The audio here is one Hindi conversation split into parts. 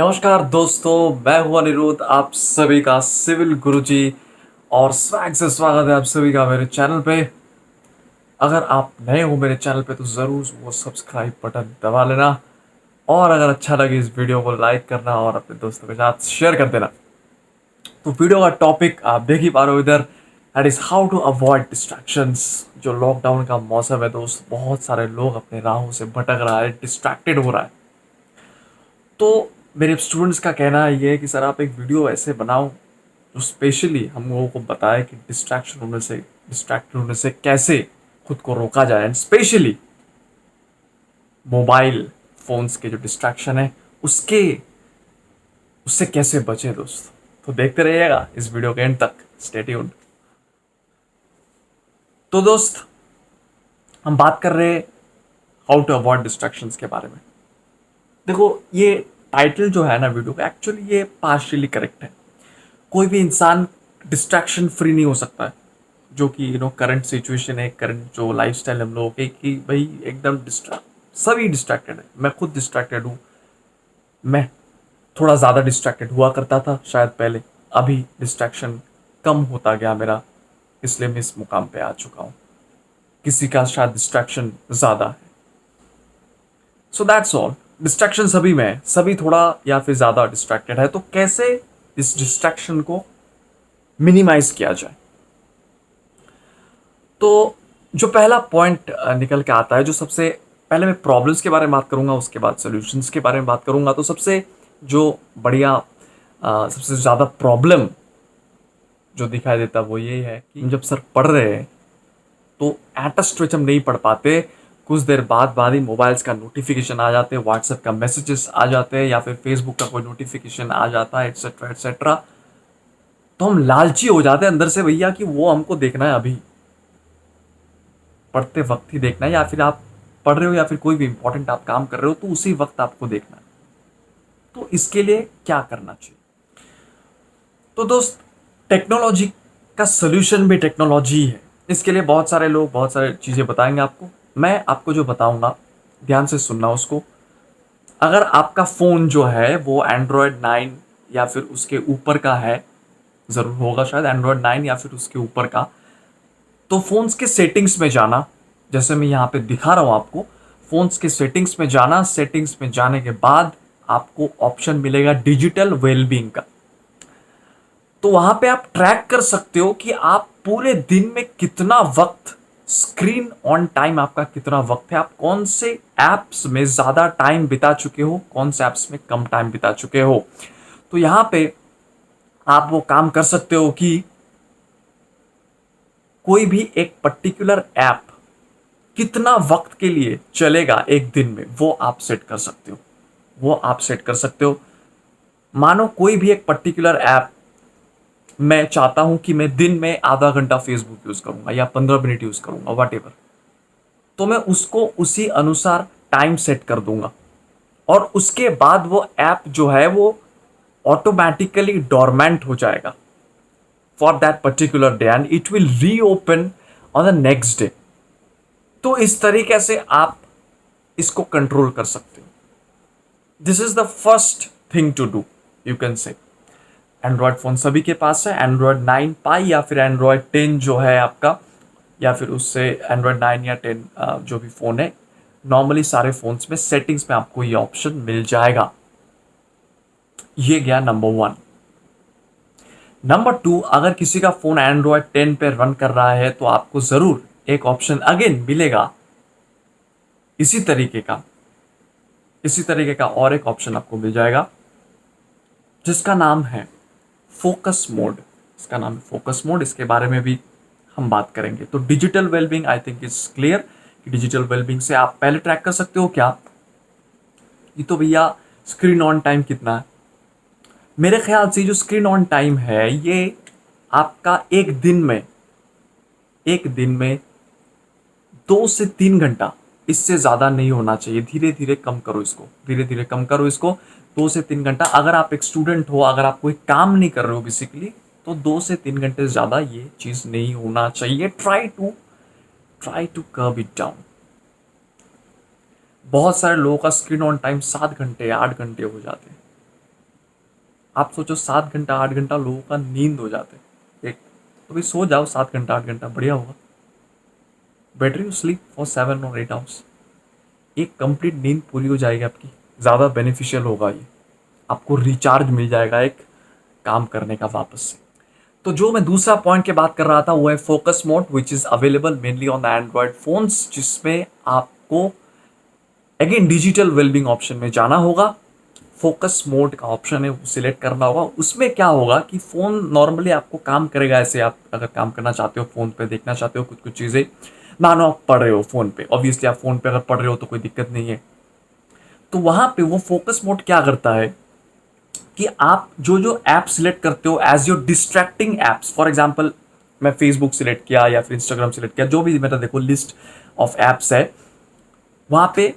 नमस्कार दोस्तों, मैं हूं अनिरुद्ध, आप सभी का सिविल गुरुजी और स्वैग से स्वागत है आप सभी का मेरे चैनल पे। अगर आप नए हो मेरे चैनल पे तो ज़रूर वो सब्सक्राइब बटन दबा लेना और अगर अच्छा लगे इस वीडियो को लाइक करना और अपने दोस्तों के साथ शेयर कर देना। तो वीडियो का टॉपिक आप देख ही पा रहे हो इधर, that is how to avoid distractions. जो लॉकडाउन का मौसम है दोस्त, बहुत सारे लोग अपने राहों से भटक रहा है, डिस्ट्रैक्टेड हो रहा है। तो मेरे स्टूडेंट्स का कहना ये है कि सर आप एक वीडियो ऐसे बनाओ जो स्पेशली हम लोगों को बताए कि डिस्ट्रैक्ट होने से कैसे खुद को रोका जाए, एंड स्पेशली मोबाइल फोन्स के जो डिस्ट्रैक्शन है उसके उससे कैसे बचे दोस्त। तो देखते रहिएगा इस वीडियो के एंड तक, स्टे ट्यून्ड। तो दोस्त, हम बात कर रहे हैं हाउ टू अवॉइड डिस्ट्रैक्शंस के बारे में। देखो, ये टाइटल जो है ना वीडियो का, एक्चुअली ये पार्शियली करेक्ट है। कोई भी इंसान डिस्ट्रैक्शन फ्री नहीं हो सकता है, जो कि करंट सिचुएशन है, करंट जो लाइफस्टाइल हम लोगों के, कि भाई एकदम डिस्ट्रैक्ट, सभी डिस्ट्रैक्टेड है। मैं खुद डिस्ट्रैक्टेड हूँ। मैं थोड़ा ज़्यादा डिस्ट्रैक्टेड हुआ करता था शायद पहले, अभी डिस्ट्रैक्शन कम होता गया मेरा, इसलिए मैं इस मुकाम पे आ चुका हूँ। किसी का शायद डिस्ट्रैक्शन ज़्यादा है। So that's all. डिस्ट्रैक्शन सभी में है, सभी थोड़ा या फिर ज़्यादा डिस्ट्रैक्टेड है। तो कैसे इस डिस्ट्रैक्शन को मिनिमाइज किया जाए? तो जो पहला पॉइंट निकल के आता है, जो सबसे पहले मैं प्रॉब्लम्स के बारे में बात करूंगा, उसके बाद सॉल्यूशंस के बारे में बात करूंगा। तो सबसे जो बढ़िया सबसे ज़्यादा प्रॉब्लम जो दिखाई देता है वो ये है कि हम जब सर पढ़ रहे हैं तो एट अ स्ट्रेच हम नहीं पढ़ पाते। कुछ देर बाद ही मोबाइल्स का नोटिफिकेशन आ जाते हैं, व्हाट्सएप का मैसेजेस आ जाते हैं, या फिर फेसबुक का कोई नोटिफिकेशन आ जाता है, एटसेट्रा एटसेट्रा। तो हम लालची हो जाते हैं अंदर से भैया कि वो हमको देखना है, अभी पढ़ते वक्त ही देखना है, या फिर आप पढ़ रहे हो या फिर कोई भी इंपॉर्टेंट आप काम कर रहे हो तो उसी वक्त आपको देखना है। तो इसके लिए क्या करना चाहिए? तो दोस्त, टेक्नोलॉजी का सोल्यूशन भी टेक्नोलॉजी है। इसके लिए बहुत सारे लोग बहुत सारे चीज़ें बताएंगे आपको। मैं आपको जो बताऊंगा ध्यान से सुनना उसको। अगर आपका फ़ोन जो है वो एंड्रॉयड 9 या फिर उसके ऊपर का है, ज़रूर होगा शायद एंड्रॉयड 9 या फिर उसके ऊपर का, तो फोन्स के सेटिंग्स में जाना। जैसे मैं यहाँ पे दिखा रहा हूँ आपको, फोन्स के सेटिंग्स में जाना। सेटिंग्स में जाने के बाद आपको ऑप्शन मिलेगा डिजिटल वेलबींग का। तो वहां पे आप ट्रैक कर सकते हो कि आप पूरे दिन में कितना वक्त, स्क्रीन ऑन टाइम आपका कितना वक्त है, आप कौन से एप्स में ज्यादा टाइम बिता चुके हो, कौन से एप्स में कम टाइम बिता चुके हो। तो यहां पे आप वो काम कर सकते हो कि कोई भी एक पर्टिकुलर ऐप कितना वक्त के लिए चलेगा एक दिन में, वो आप सेट कर सकते हो। वो आप सेट कर सकते हो। मानो कोई भी एक पर्टिकुलर ऐप, मैं चाहता हूं कि मैं दिन में आधा घंटा फेसबुक यूज करूंगा या 15 मिनट यूज करूंगा, वट एवर, तो मैं उसको उसी अनुसार टाइम सेट कर दूंगा। और उसके बाद वो ऐप जो है वो ऑटोमेटिकली डोरमेंट हो जाएगा for that particular day and it will reopen on the next day. तो इस तरीके से आप इसको कंट्रोल कर सकते हो। This is the first thing to do, you can say. Android phone सभी के पास है, एंड्रॉयड 9 पाई या फिर एंड्रॉयड 10 जो है आपका, या फिर उससे एंड्रॉयड 9 या 10 जो भी फोन है, नॉर्मली सारे फोन्स में सेटिंग्स में आपको ये ऑप्शन मिल जाएगा। ये गया नंबर 1। नंबर 2, अगर किसी का फोन एंड्रॉयड 10 पे रन कर रहा है तो आपको जरूर एक ऑप्शन अगेन मिलेगा इसी तरीके का, और एक ऑप्शन आपको मिल जाएगा जिसका नाम है फोकस मोड। इसका नाम है फोकस मोड। इसके बारे में भी हम बात करेंगे। तो digital wellbeing I think is clear कि डिजिटल वेलबींग से आप पहले ट्रैक कर सकते हो क्या, ये तो भैया स्क्रीन ऑन टाइम कितना है। मेरे ख्याल से जो स्क्रीन ऑन टाइम है ये आपका एक दिन में 2 से 3 घंटा, इससे ज़्यादा नहीं होना चाहिए। धीरे धीरे कम करो इसको, धीरे धीरे कम करो इसको। 2 से 3 घंटा, अगर आप एक स्टूडेंट हो, अगर आप कोई काम नहीं कर रहे हो बेसिकली, तो 2 से 3 घंटे से ज़्यादा ये चीज़ नहीं होना चाहिए। Try to curve it down. बहुत सारे लोगों का स्क्रीन ऑन टाइम 7 घंटे 8 घंटे हो जाते हैं। आप सोचो 7 घंटा 8 घंटा लोगों का नींद हो जाते एक, तो भाई सो जाओ 7 घंटा 8 घंटा, बढ़िया होगा। बेटर यू स्लीप फॉर 7 और 8 आवर्स। एक कंप्लीट नींद पूरी हो जाएगी आपकी, ज़्यादा बेनिफिशियल होगा ये, आपको रिचार्ज मिल जाएगा एक काम करने का वापस से। तो जो मैं दूसरा पॉइंट की बात कर रहा था वो है focus mode, which is available mainly on the Android phones, जिसमें आपको अगेन डिजिटल वेलबिंग ऑप्शन में जाना होगा। फोकस मोड का ऑप्शन है वो सिलेक्ट करना होगा। उसमें क्या होगा कि फ़ोन नॉर्मली आपको काम करेगा ऐसे, आप अगर काम करना चाहते हो, फ़ोन पे देखना चाहते हो कुछ कुछ चीज़ें, मानो आप पढ़ रहे हो फ़ोन पे, ऑब्वियसली आप फ़ोन पे अगर पढ़ रहे हो तो कोई दिक्कत नहीं है। तो वहाँ पे वो फोकस मोड क्या करता है कि आप जो जो ऐप सिलेक्ट करते हो as your distracting apps, for example मैं फेसबुक सिलेक्ट किया या फिर इंस्टाग्राम सिलेक्ट किया, जो भी मेरा देखो लिस्ट ऑफ एप्स है, वहाँ पे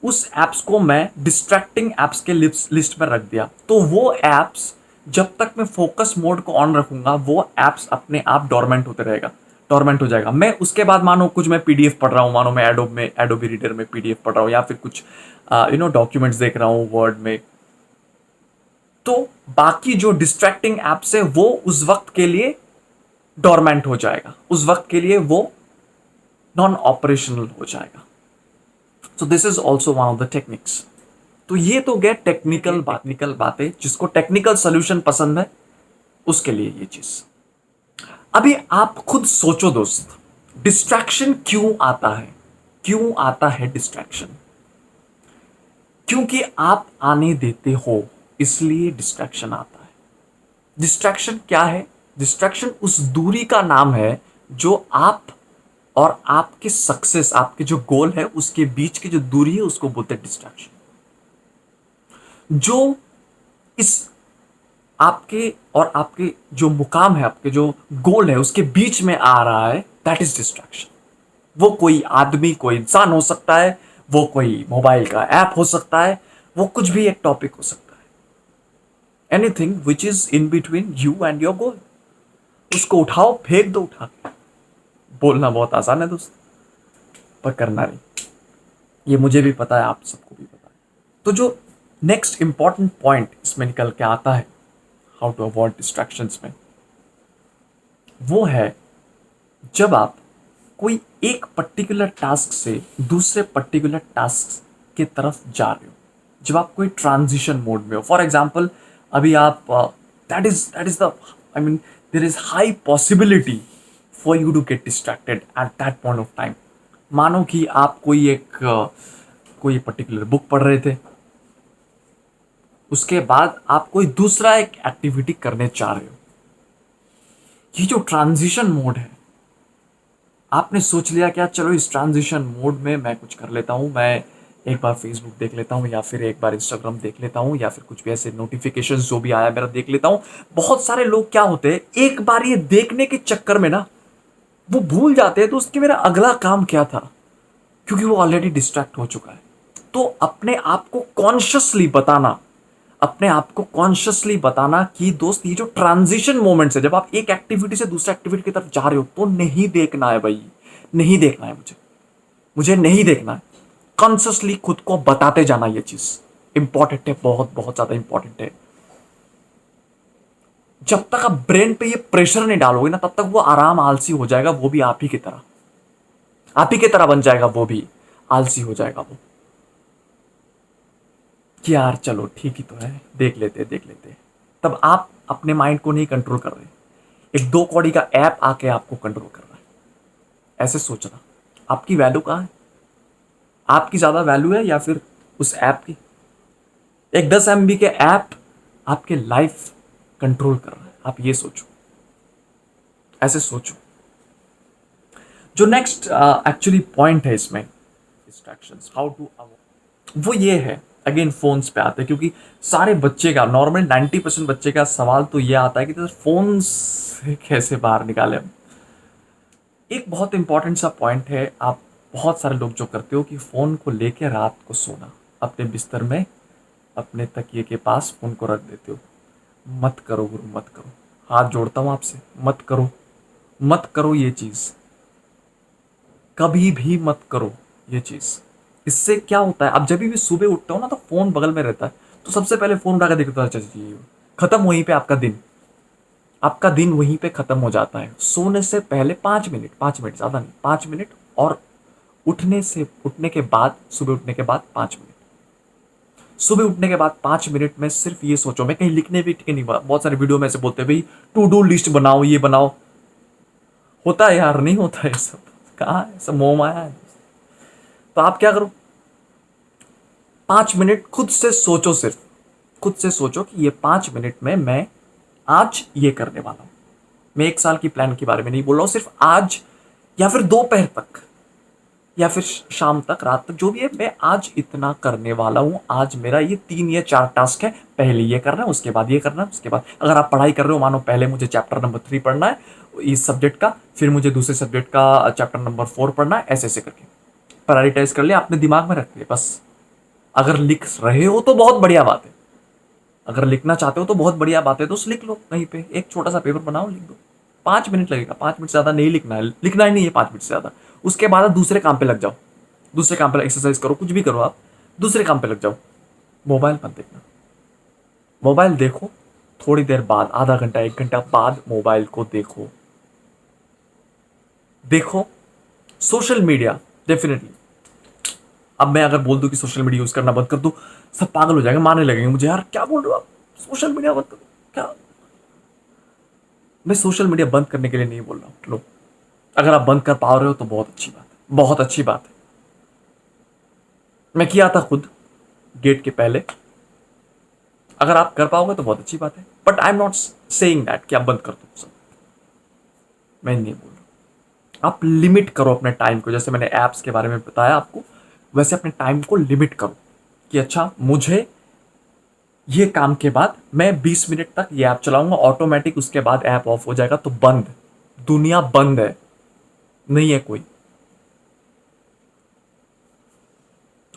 उस एप्स को मैं डिस्ट्रैक्टिंग एप्स के लिस्ट में रख दिया। तो वो एप्स जब तक मैं फोकस मोड को ऑन रखूंगा वो एप्स अपने आप डोरमेंट होते रहेगा, डोरमेंट हो जाएगा। मैं उसके बाद मानो कुछ मैं पीडीएफ पढ़ रहा हूँ, मानो मैं एडोबी रीडर में पीडीएफ पढ़ रहा हूँ या फिर कुछ डॉक्यूमेंट्स देख रहा हूँ वर्ड में, तो बाकी जो डिस्ट्रैक्टिंग एप्स है वो उस वक्त के लिए डोरमेंट हो जाएगा, उस वक्त के लिए वो नॉन ऑपरेशनल हो जाएगा। So this is also one of the techniques. तो ये तो गए टेक्निकल बातें, जिसको टेक्निकल सोल्यूशन पसंद है उसके लिए ये चीज। अभी आप खुद सोचो दोस्त, डिस्ट्रैक्शन क्यों आता है? क्यों आता है डिस्ट्रैक्शन? क्योंकि आप आने देते हो, इसलिए डिस्ट्रैक्शन आता है। डिस्ट्रैक्शन क्या है? डिस्ट्रैक्शन उस दूरी का नाम है जो आप और आपके सक्सेस, आपके जो गोल है उसके बीच की जो दूरी है उसको बोलते हैं डिस्ट्रैक्शन। जो इस आपके और आपके जो मुकाम है, आपके जो गोल है उसके बीच में आ रहा है, दैट इज डिस्ट्रैक्शन। वो कोई आदमी, कोई इंसान हो सकता है, वो कोई मोबाइल का ऐप हो सकता है, वो कुछ भी एक टॉपिक हो सकता है। Anything which is in between you and your goal, उसको उठाओ, फेंक दो उठा के। बोलना बहुत आसान है दोस्त, पर करना नहीं। ये मुझे भी पता है, आप सबको भी पता है। तो जो नेक्स्ट इंपॉर्टेंट पॉइंट इसमें निकल के आता है हाउ टू अवॉइड डिस्ट्रैक्शंस में, वो है जब आप कोई एक पर्टिकुलर टास्क से दूसरे पर्टिकुलर टास्क की तरफ जा रहे हो, जब आप कोई ट्रांजिशन मोड में हो। फॉर एग्जाम्पल अभी आप that is the I mean there is high possibility for you to get distracted at that point of time. मानो कि आप कोई पर्टिकुलर बुक पढ़ रहे थे, उसके बाद आप कोई दूसरा एक एक्टिविटी करने चाह रहे हो। ये जो ट्रांजिशन मोड है, आपने सोच लिया क्या चलो इस ट्रांजिशन मोड में मैं कुछ कर लेता हूँ, मैं एक बार फेसबुक देख लेता हूँ या फिर एक बार इंस्टाग्राम देख लेता हूँ या फिर कुछ भी ऐसे नोटिफिकेशंस जो भी आया मेरा देख लेता हूँ। बहुत सारे लोग क्या होते हैं, एक बार ये देखने के चक्कर में ना वो भूल जाते हैं तो उसके मेरा अगला काम क्या था, क्योंकि वो ऑलरेडी डिस्ट्रैक्ट हो चुका है। तो अपने आप को कॉन्शियसली बताना, अपने आप को कॉन्शियसली बताना कि दोस्त ये जो ट्रांजिशन मोमेंट्स है, जब आप एक एक्टिविटी से दूसरा एक्टिविटी की तरफ जा रहे हो तो नहीं देखना है भाई, नहीं देखना है, मुझे नहीं देखना है। कॉन्शियसली खुद को बताते जाना, ये चीज इंपॉर्टेंट है, बहुत बहुत ज्यादा इंपॉर्टेंट है। जब तक आप ब्रेन पे ये प्रेशर नहीं डालोगे ना तब तक वो आराम आलसी हो जाएगा, वो भी आप ही की तरह, आप ही की तरह बन जाएगा, वो भी आलसी हो जाएगा वो, कि यार चलो ठीक ही तो है, देख लेते देख लेते। तब आप अपने माइंड को नहीं कंट्रोल कर रहे, एक 2 कौड़ी का ऐप आके आपको कंट्रोल कर रहा है। ऐसे सोचना, आपकी वैल्यू कहाँ है? आपकी ज्यादा वैल्यू है या फिर उस ऐप की? एक 10 MB के ऐप आपके लाइफ कंट्रोल कर रहा है, आप ये सोचो, ऐसे सोचो। जो नेक्स्ट एक्चुअली पॉइंट है इसमें डिस्ट्रैक्शंस हाउ टू अवॉइड, वो ये है, अगेन फोन्स पे आते हैं, क्योंकि सारे बच्चे का नॉर्मल 90% बच्चे का सवाल तो ये आता है कि फोन से कैसे बाहर निकाले हम। एक बहुत इंपॉर्टेंट सा पॉइंट है, आप बहुत सारे लोग जो करते हो कि फ़ोन को लेके रात को सोना, अपने बिस्तर में अपने तकिए के पास फ़ोन को रख देते हो। मत करो गुरु, मत करो, हाथ जोड़ता हूँ आपसे, मत करो, मत करो ये चीज़, कभी भी मत करो ये चीज़। इससे क्या होता है, आप जब भी सुबह उठते हो ना तो फ़ोन बगल में रहता है, तो सबसे पहले फ़ोन उठा के देखते हो, अच्छा जी खत्म वहीं पे आपका दिन वहीं पे खत्म हो जाता है। सोने से पहले 5 मिनट ज्यादा नहीं, 5 मिनट, और उठने के बाद, सुबह उठने के बाद 5 मिनट। सुबह उठने के बाद 5 मिनट में सिर्फ ये सोचो, मैं कहीं लिखने भी नहीं, बहुत सारे वीडियो में ऐसे बोलते हैं भाई टू डू लिस्ट बनाओ, ये बनाओ। होता है यार? नहीं होता है सब। कहाँ है सब, मोह माया है। तो आप क्या करो, 5 मिनट खुद से सोचो, सिर्फ खुद से सोचो कि ये 5 मिनट में मैं आज ये करने वाला हूं। मैं 1 साल की प्लान के बारे में नहीं बोल रहा हूं, सिर्फ आज, या फिर दोपहर तक, या फिर शाम तक, रात तक, जो भी है, मैं आज इतना करने वाला हूं। आज मेरा ये 3 या 4 टास्क है, पहले ये करना है, उसके बाद ये करना है, उसके बाद अगर आप पढ़ाई कर रहे हो, मानो पहले मुझे चैप्टर नंबर 3 पढ़ना है इस सब्जेक्ट का, फिर मुझे दूसरे सब्जेक्ट का चैप्टर नंबर 4 पढ़ना है, ऐसे ऐसे करके प्रायोरिटाइज कर लिया, अपने दिमाग में रख लिया बस। अगर लिख रहे हो तो बहुत बढ़िया बात है, अगर लिखना चाहते हो तो बहुत बढ़िया बात है, तो लिख लो कहीं पे, एक छोटा सा पेपर बनाओ, लिख दो। 5 मिनट लगेगा, 5 मिनट से ज्यादा नहीं लिखना है, लिखना ही नहीं है 5 मिनट से ज्यादा। उसके बाद आप दूसरे काम पे लग जाओ, दूसरे काम पे एक्सरसाइज करो, कुछ भी करो, आप दूसरे काम पे लग जाओ। मोबाइल मत देखना। मोबाइल देखो थोड़ी देर बाद, आधा घंटा 1 घंटा बाद मोबाइल को देखो। देखो सोशल मीडिया, डेफिनेटली अब मैं अगर बोल दूं कि सोशल मीडिया यूज करना बंद कर दूं, सब पागल हो जाएंगे, मारने लगेंगे मुझे, यार क्या बोल रहे हो आप, सोशल मीडिया बंद करो क्या? मैं सोशल मीडिया बंद करने के लिए नहीं बोल रहा हूं। लो, अगर आप बंद कर पा रहे हो तो बहुत अच्छी बात है, बहुत अच्छी बात है। मैं किया था खुद गेट के पहले, अगर आप कर पाओगे तो बहुत अच्छी बात है, but I am not saying that कि आप बंद कर दो सब, मैं नहीं बोल रहा। आप लिमिट करो अपने टाइम को, जैसे मैंने एप्स के बारे में बताया आपको, वैसे अपने टाइम को लिमिट करो कि अच्छा, मुझे ये काम के बाद मैं 20 मिनट तक ये ऐप चलाऊंगा, ऑटोमेटिक उसके बाद ऐप ऑफ हो जाएगा, तो बंद, दुनिया बंद है, नहीं है कोई।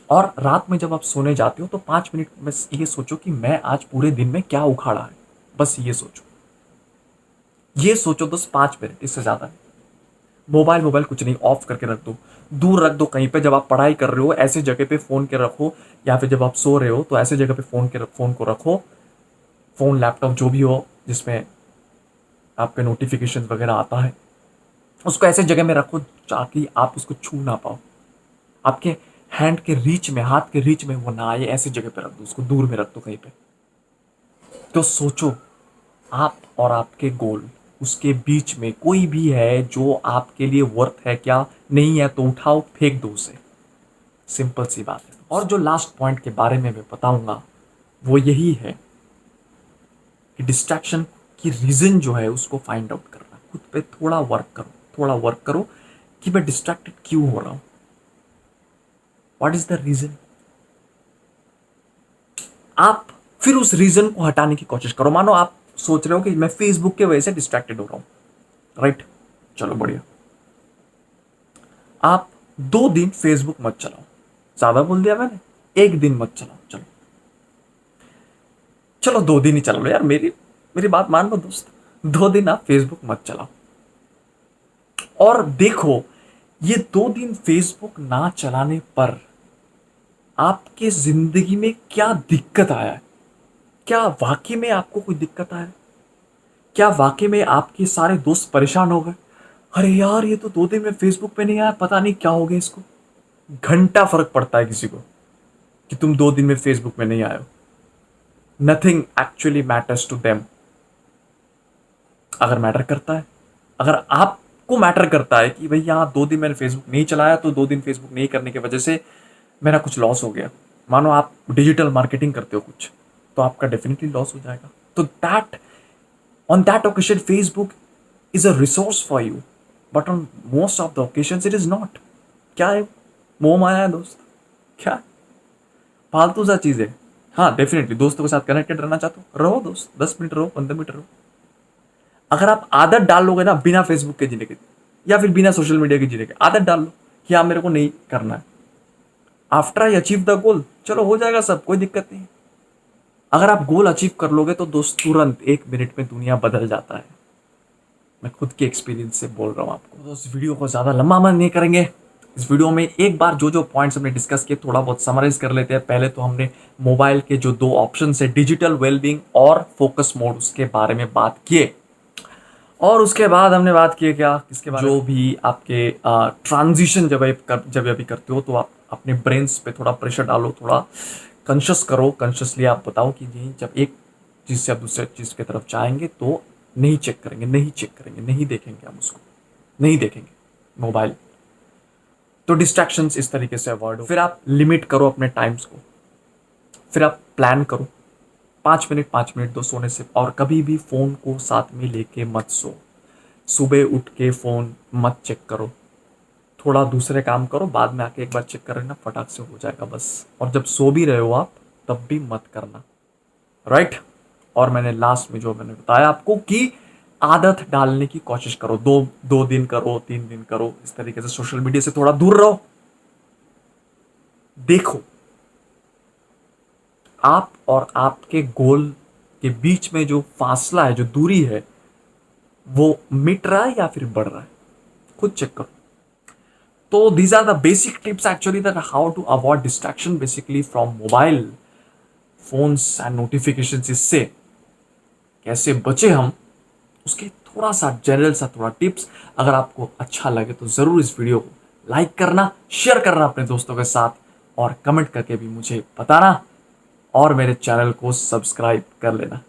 और रात में जब आप सोने जाते हो तो 5 मिनट में ये सोचो कि मैं आज पूरे दिन में क्या उखाड़ा है, बस ये सोचो, ये सोचो बस 5 मिनट, इससे ज्यादा नहीं। मोबाइल मोबाइल कुछ नहीं, ऑफ करके रख दो, दूर रख दो कहीं पे। जब आप पढ़ाई कर रहे हो ऐसे जगह पे फोन के रखो, या फिर जब आप सो रहे हो तो ऐसे जगह पे फोन को रखो, फोन लैपटॉप जो भी हो जिसमें आपके नोटिफिकेशन वगैरह आता है, उसको ऐसे जगह में रखो ताकि आप उसको छू ना पाओ, आपके हैंड के रीच में, हाथ के रीच में वो ना आए, ऐसी जगह पे रख दो उसको, दूर में रख दो कहीं पे। तो सोचो, आप और आपके गोल, उसके बीच में कोई भी है जो आपके लिए वर्थ है क्या? नहीं है तो उठाओ, फेंक दो उसे, सिंपल सी बात है। और जो लास्ट पॉइंट के बारे में मैं बताऊंगा वो यही है कि डिस्ट्रैक्शन की रीजन जो है उसको फाइंड आउट करना, खुद पे थोड़ा वर्क करो, थोड़ा वर्क करो कि मैं डिस्ट्रैक्टेड क्यों हो रहा हूं, व्हाट इज द रीजन। आप फिर उस रीजन को हटाने की कोशिश करो। मानो आप सोच रहे हो कि मैं फेसबुक के वजह से डिस्ट्रैक्टेड हो रहा हूं, राइट? चलो बढ़िया, आप 2 दिन फेसबुक मत चलाओ, ज्यादा बोल दिया मैंने, 1 दिन मत चलाओ, चलो चलो 2 दिन ही चला लो यार, मेरी मेरी बात मान लो दोस्त, 2 दिन आप फेसबुक मत चलाओ। और देखो, ये 2 दिन फेसबुक ना चलाने पर आपके जिंदगी में क्या दिक्कत आया है? क्या वाकई में आपको कोई दिक्कत आया? क्या वाकई में आपके सारे दोस्त परेशान हो गए, अरे यार ये तो 2 दिन में फेसबुक पे नहीं आया, पता नहीं क्या हो गया इसको? घंटा फर्क पड़ता है किसी को कि तुम 2 दिन में फेसबुक में नहीं आए हो। Nothing actually matters to them. अगर मैटर करता है, अगर आपको मैटर करता है कि भैया 2 दिन मैंने फेसबुक नहीं चलाया, तो 2 दिन फेसबुक नहीं करने की वजह से मेरा कुछ लॉस हो गया, मानो आप डिजिटल मार्केटिंग करते हो कुछ, तो आपका डेफिनेटली लॉस हो जाएगा। तो that, on that occasion Facebook is a resource for you, but on most of the occasion it is not. क्या है? मोह माया है दोस्त, क्या फालतू सा चीज है। हाँ डेफिनेटली दोस्तों के साथ कनेक्टेड रहना चाहते हो, रहो दोस्त, 10 मिनट रहो, 15 मिनट रहो। अगर आप आदत डाल लोगे ना बिना फेसबुक के जीने की, या फिर बिना सोशल मीडिया के जीने की आदत डाल लो कि हाँ मेरे को नहीं करना है, after I achieve the goal, चलो हो जाएगा सब, कोई दिक्कत नहीं। अगर आप गोल अचीव कर लोगे तो दोस्त तुरंत 1 मिनट में दुनिया बदल जाता है। मैं खुद के एक्सपीरियंस से बोल रहा हूँ आपको। तो इस वीडियो को ज़्यादा लंबा मन नहीं करेंगे, इस वीडियो में एक बार जो जो पॉइंट्स हमने डिस्कस किए थोड़ा बहुत समराइज कर लेते हैं। पहले तो हमने मोबाइल के जो दो ऑप्शन है, डिजिटल वेलबींग और फोकस मोड, उसके बारे में बात किए। और उसके बाद हमने बात की क्या, किसके बारे में, जो भी आपके ट्रांजिशन जब अभी करते हो तो आप अपने ब्रेन्स पे थोड़ा प्रेशर डालो, थोड़ा कॉन्शियस करो, कॉन्शियसली आप बताओ कि जी जब एक चीज़ से आप दूसरे चीज़ की तरफ जाएंगे तो नहीं चेक करेंगे, नहीं चेक करेंगे, नहीं देखेंगे, हम उसको नहीं देखेंगे मोबाइल। तो डिस्ट्रैक्शंस इस तरीके से अवॉइड हो। फिर आप लिमिट करो अपने टाइम्स को। फिर आप प्लान करो 5 मिनट दो सोने से, और कभी भी फोन को साथ में लेके मत सो। सुबह उठ के फोन मत चेक करो, थोड़ा दूसरे काम करो, बाद में आके एक बार चेक कर लेना, फटाक से हो जाएगा बस। और जब सो भी रहे हो आप तब भी मत करना, राइट। और मैंने लास्ट में जो मैंने बताया आपको कि आदत डालने की कोशिश करो, दो दिन करो, 3 दिन करो, इस तरीके से सोशल मीडिया से थोड़ा दूर रहो। देखो आप और आपके गोल के बीच में जो फासला है, जो दूरी है, वो मिट रहा है या फिर बढ़ रहा है, खुद चेक करो। तो these are the basic tips actually that how to avoid distraction basically from mobile phones and notifications। इससे कैसे बचे हम, उसके थोड़ा सा जनरल सा थोड़ा टिप्स। अगर आपको अच्छा लगे तो जरूर इस वीडियो को लाइक करना, शेयर करना अपने दोस्तों के साथ, और कमेंट करके भी मुझे बताना, और मेरे चैनल को सब्सक्राइब कर लेना।